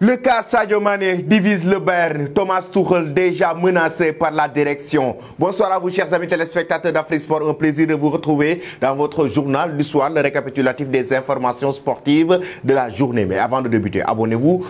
Le cas Sadio Mané divise le Bayern. Thomas Tuchel déjà menacé par la direction. Bonsoir à vous, chers amis téléspectateurs d'Afrique Sport. Un plaisir de vous retrouver dans votre journal du soir, le récapitulatif des informations sportives de la journée. Mais avant de débuter, abonnez-vous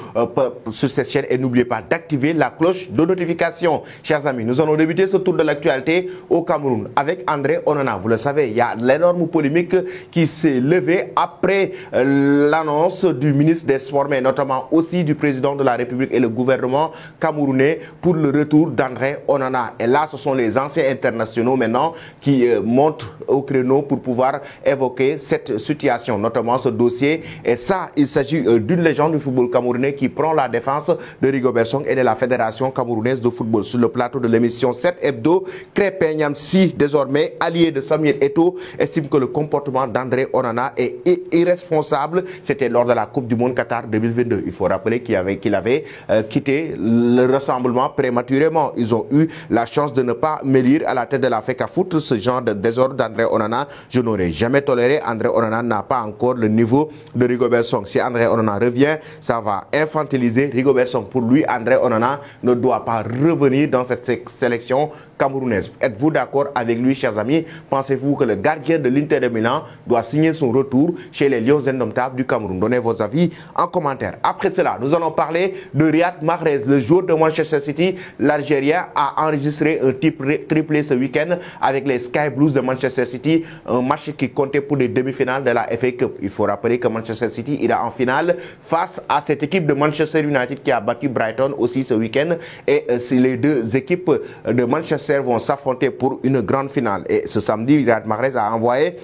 sur cette chaîne et n'oubliez pas d'activer la cloche de notification. Chers amis, nous allons débuter ce tour de l'actualité au Cameroun avec André Onana. Vous le savez, il y a l'énorme polémique qui s'est levée après l'annonce du ministre des Sports, mais notamment aussi du président de la République et le gouvernement camerounais pour le retour d'André Onana. Et là, ce sont les anciens internationaux maintenant qui montent au créneau pour pouvoir évoquer cette situation, notamment ce dossier. Et ça, il s'agit d'une légende du football camerounais qui prend la défense de Rigobert Song et de la Fédération camerounaise de football. Sur le plateau de l'émission 7 Hebdo, Krépin Niamsi, désormais allié de Samuel Eto'o, estime que le comportement d'André Onana est irresponsable. C'était lors de la Coupe du Monde Qatar 2022. Il faut rappeler qu'il avait quitté le rassemblement prématurément. Ils ont eu la chance de ne pas m'élire à la tête de la FECAFOOT. Ce genre de désordre d'André Onana, je n'aurais jamais toléré. André Onana n'a pas encore le niveau de Rigobert Song. Si André Onana revient, ça va infantiliser Rigobert Song. Pour lui, André Onana ne doit pas revenir dans cette sélection camerounaise. Êtes-vous d'accord avec lui, chers amis? Pensez-vous que le gardien de l'Inter de Milan doit signer son retour chez les Lions indomptables du Cameroun? Donnez vos avis en commentaire. Après cela, nous allons parler de Riyad Mahrez, le joueur de Manchester City. L'Algérien a enregistré un triplé ce week-end avec les Sky Blues de Manchester City, un match qui comptait pour les demi-finales de la FA Cup. Il faut rappeler que Manchester City ira en finale face à cette équipe de Manchester United qui a battu Brighton aussi ce week-end. Et les deux équipes de Manchester vont s'affronter pour une grande finale. Et ce samedi, Riyad Mahrez a envoyé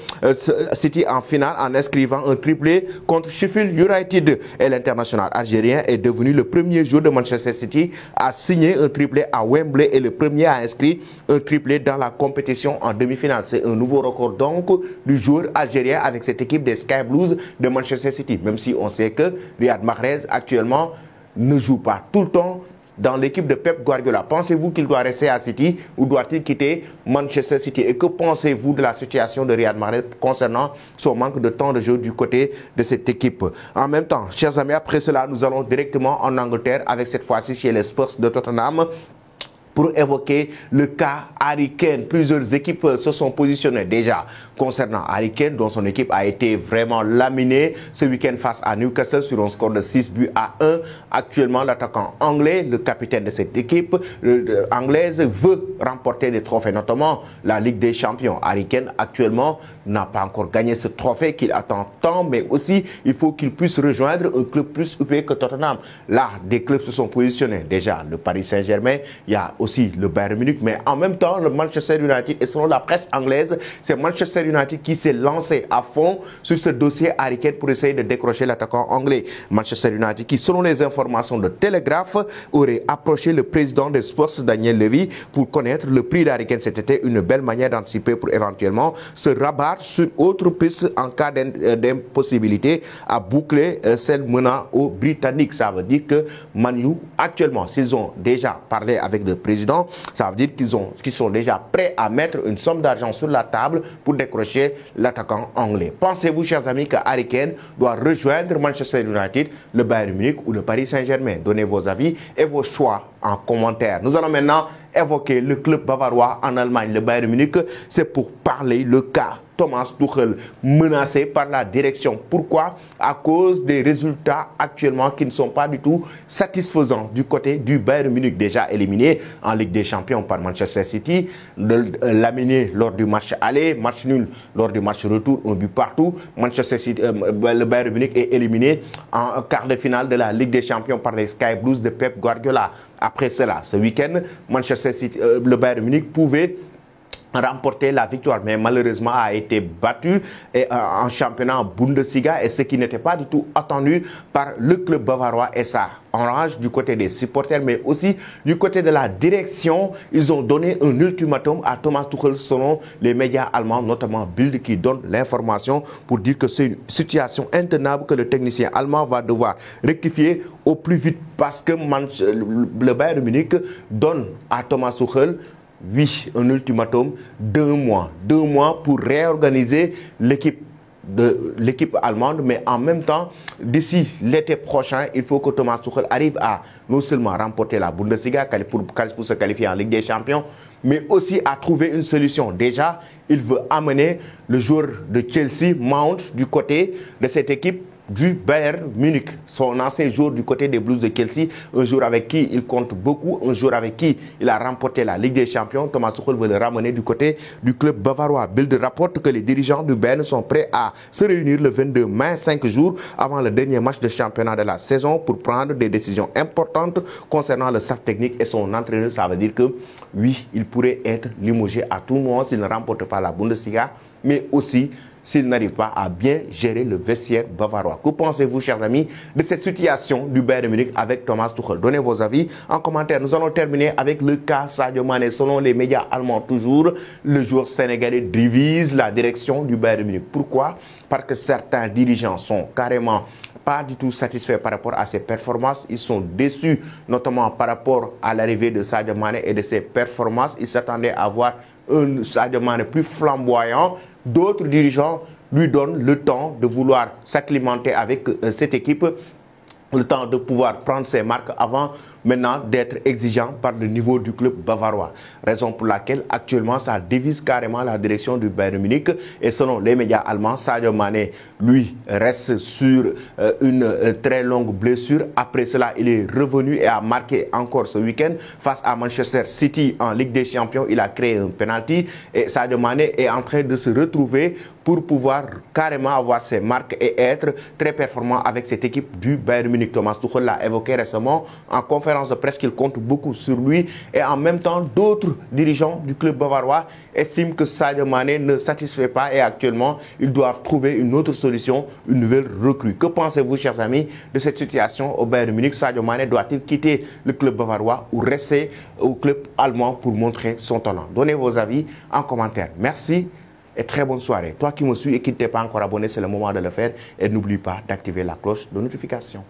City en finale en inscrivant un triplé contre Sheffield United. Et l'international algérien est devenu le premier joueur de Manchester City à signer un triplé à Wembley et le premier à inscrire un triplé dans la compétition en demi-finale. C'est un nouveau record donc du joueur algérien avec cette équipe des Sky Blues de Manchester City. Même si on sait que Riyad Mahrez actuellement ne joue pas tout le temps dans l'équipe de Pep Guardiola. Pensez-vous qu'il doit rester à City ou doit-il quitter Manchester City? Et que pensez-vous de la situation de Riyad Mahrez concernant son manque de temps de jeu du côté de cette équipe? En même temps, chers amis, après cela, nous allons directement en Angleterre avec cette fois-ci chez les Spurs de Tottenham pour évoquer le cas Harry Kane. Plusieurs équipes se sont positionnées déjà concernant Harry Kane, dont son équipe a été vraiment laminée ce week-end face à Newcastle sur un score de 6-1. Actuellement, l'attaquant anglais, le capitaine de cette équipe anglaise, veut remporter des trophées, notamment la Ligue des Champions. Harry Kane, actuellement, n'a pas encore gagné ce trophée qu'il attend tant, mais aussi, il faut qu'il puisse rejoindre un club plus huppé que Tottenham. Là, des clubs se sont positionnés. Déjà, le Paris Saint-Germain, il y a aussi le Bayern Munich, mais en même temps le Manchester United. Et selon la presse anglaise, c'est Manchester United qui s'est lancé à fond sur ce dossier Harry Kane pour essayer de décrocher l'attaquant anglais. Manchester United qui, selon les informations de Telegraph, aurait approché le président des Spurs, Daniel Levy, pour connaître le prix d'Harry Kane. C'était une belle manière d'anticiper pour éventuellement se rabattre sur autre piste en cas d'impossibilité à boucler celle menant aux Britanniques. Ça veut dire que Man U, actuellement, s'ils ont déjà parlé avec le président, ça veut dire qu'ils sont déjà prêts à mettre une somme d'argent sur la table pour décrocher l'attaquant anglais. Pensez-vous, chers amis, que Harry Kane doit rejoindre Manchester United, le Bayern Munich ou le Paris Saint-Germain? Donnez vos avis et vos choix en commentaire. Nous allons maintenant évoquer le club bavarois en Allemagne, le Bayern Munich. C'est pour parler le cas Thomas Tuchel, menacé par la direction. Pourquoi? À cause des résultats actuellement qui ne sont pas du tout satisfaisants du côté du Bayern Munich, déjà éliminé en Ligue des Champions par Manchester City, laminé lors du match aller, match nul lors du match retour, un but partout. Manchester City, le Bayern Munich est éliminé en quart de finale de la Ligue des Champions par les Sky Blues de Pep Guardiola. Après cela, ce week-end, Manchester City, le Bayern Munich pouvait remporter la victoire, mais malheureusement a été battu en championnat Bundesliga, et ce qui n'était pas du tout attendu par le club bavarois. Et ça enrage du côté des supporters, mais aussi du côté de la direction. Ils ont donné un ultimatum à Thomas Tuchel selon les médias allemands, notamment Bild, qui donne l'information pour dire que c'est une situation intenable que le technicien allemand va devoir rectifier au plus vite, parce que le Bayern Munich donne à Thomas Tuchel, oui, un ultimatum, 2 mois. 2 mois pour réorganiser l'équipe de l'équipe allemande, mais en même temps, d'ici l'été prochain, il faut que Thomas Tuchel arrive à non seulement remporter la Bundesliga pour se qualifier en Ligue des Champions, mais aussi à trouver une solution. Déjà, il veut amener le joueur de Chelsea, Mount, du côté de cette équipe du Bayern Munich, son ancien joueur du côté des Blues de Chelsea, un joueur avec qui il compte beaucoup, un joueur avec qui il a remporté la Ligue des Champions. Thomas Tuchel veut le ramener du côté du club bavarois. Bild rapporte que les dirigeants du Bayern sont prêts à se réunir le 22 mai, 5 jours avant le dernier match de championnat de la saison, pour prendre des décisions importantes concernant le staff technique et son entraîneur. Ça veut dire que oui, il pourrait être limogé à tout moment s'il ne remporte pas la Bundesliga, mais aussi s'il n'arrive pas à bien gérer le vestiaire bavarois. Que pensez-vous, chers amis, de cette situation du Bayern Munich avec Thomas Tuchel? Donnez vos avis en commentaire. Nous allons terminer avec le cas Sadio Mané. Selon les médias allemands toujours, le joueur sénégalais divise la direction du Bayern Munich. Pourquoi? Parce que certains dirigeants sont carrément pas du tout satisfaits par rapport à ses performances. Ils sont déçus, notamment par rapport à l'arrivée de Sadio Mané et de ses performances. Ils s'attendaient à voir un Sadio Mané plus flamboyant. D'autres dirigeants lui donnent le temps de vouloir s'acclimater avec cette équipe, le temps de pouvoir prendre ses marques avant maintenant d'être exigeant par le niveau du club bavarois. Raison pour laquelle actuellement ça divise carrément la direction du Bayern Munich. Et selon les médias allemands, Sadio Mané, lui, reste sur une très longue blessure. Après cela, il est revenu et a marqué encore ce week-end face à Manchester City en Ligue des Champions. Il a créé un penalty et Sadio Mané est en train de se retrouver pour pouvoir carrément avoir ses marques et être très performant avec cette équipe du Bayern Munich. Thomas Tuchel l'a évoqué récemment en conférence de presse qu'il compte beaucoup sur lui, et en même temps d'autres dirigeants du club bavarois estiment que Sadio Mané ne satisfait pas et actuellement ils doivent trouver une autre solution, une nouvelle recrue. Que pensez-vous, chers amis, de cette situation au Bayern Munich? Sadio Mané doit-il quitter le club bavarois ou rester au club allemand pour montrer son talent? Donnez vos avis en commentaire. Merci et très bonne soirée. Toi qui me suis et qui ne t'es pas encore abonné, c'est le moment de le faire, et n'oublie pas d'activer la cloche de notification.